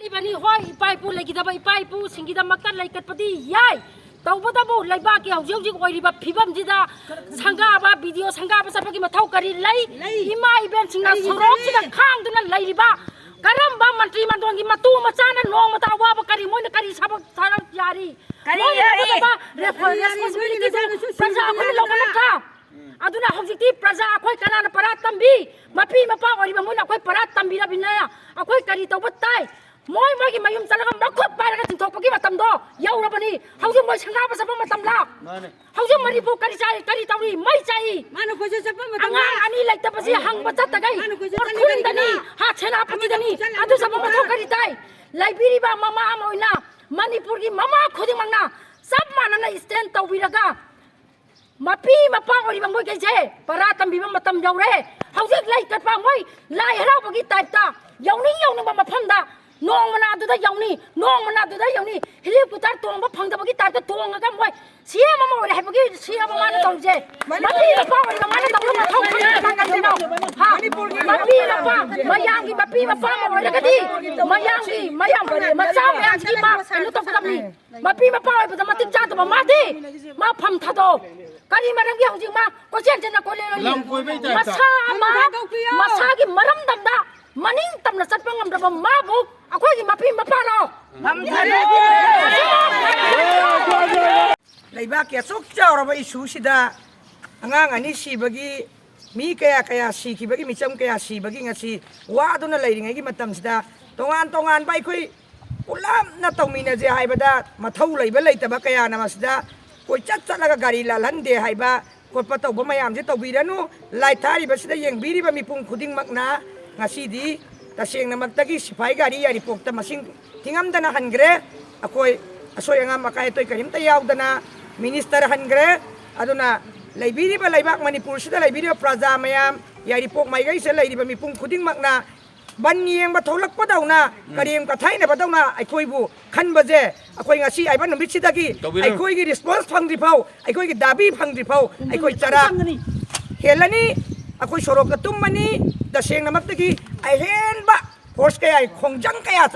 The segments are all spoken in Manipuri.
बनी होय इपाइपू लेगिदबा इपाइपू सिंगिदमक्ता लेकटपदी याय तौबदबु लेबाकी हौजिक हौजिक ओइरिबा फिबमजिदा संगाबा वीडियो संगाबा सबकी मथौ करी लई इमा इबेन सिंगना सरोक्सिदा खांगदुना लैरिबा करम्बा मंत्री मंडोंगी मतु मचाना नोंग मता वाबा करी मोइन करी सबक थारा यारी करी रेस्पोंसिबिलिटी प्रजा अखोइ लौबना था अदुना हौजिकती प्रजा अखोइ कनाना परा तंबी मपी मपा ओइरिबा मोइन अखोइ परा तंबीरा बिना अखोइ करी तौबा ताई मोय मोयगी मयुम चलगा मखुत पारगा चिंथोपगी मतमदो यौरबनी हौजि मोय संगाबा सब मतमला हौजि मरिपु करी चाइ करी तौरी मै चाइ मानु खोजे सब मतम अंगा अनि लैतबसि हंगबा चतगै खुरिंदनी हा सेनापतिदनी अदु सब मथौ करी ताइ लाइब्रेरीबा ममा मोइना मणिपुरगी ममा खुदिमंगना सब मानना स्टैंड तौबिरगा मपी मपा ओरिबा मोय कैसे परा तंबिबा मतम यौरे हौजि लैकटपा मोय लाई हराबगी टाइपता यौनी मफमदा नोंग मनादुदा यौनी नोंग मनादुदा यौनी हेलीकॉप्टर तोंबा फंगदबगी टाइपता तोंगगा मोय सीएम अमा ओरे हाइबगी सीएम माने तौजे मपी मपा ओरिबा माने तौला मथौ खंगनो हा मपी मपा मयांगी मपी मपा ओरगदी मयांगी मयांग मचा मयांगी मा कनु तो फदमनी मपी मपा ओरिबा मतिक चातबा मादि मा फम थादो करी मरंगी हौजिक मा कोचेन जना कोले मसागी मरम दमदा मनिंग तमना चटपा ngamdaba mabu akhoi mapi mapano leiba ke sok chawraba isu sida angang ani sibagi mi kaya sikibagi micham kaya sibagi ngasi wa aduna leiringai gi matam sida tongan bai khoi ulam na tawmina je haibada mathau leiba leitaba kaya namasida koi chatlaga gari lalhande haiba kotpa tawba mayam je tawbiranu lai thari basida yengbiriba mipung khuding makna ngasidi taseng namatagi sipai gari yari pokta masing tingamdana hangre akoy asoy nga makay toy karimta yawdana minister hangre aduna laibiri ba laibak manipur sida laibiri ba praja mayam yari pok mai gai se laibiri ba mipung khuding makna banyeng ba tholak pa daw na karim ka thai na ba daw na akoy bu khan baje akoy ngasi ai ba numit sidagi akoy gi response phangri phau akoy gi dabi phangri phau akoy chara helani akoy sorok ka tummani daseng namatagi ai hen ba force kaya khongjang kaya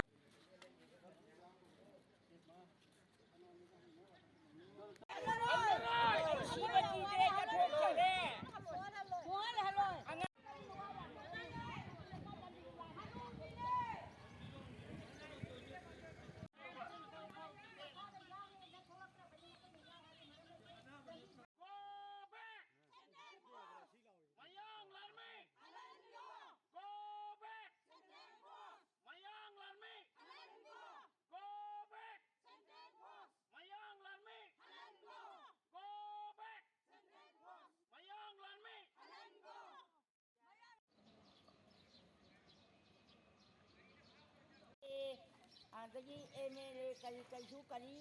adagi MLA kali kali su kali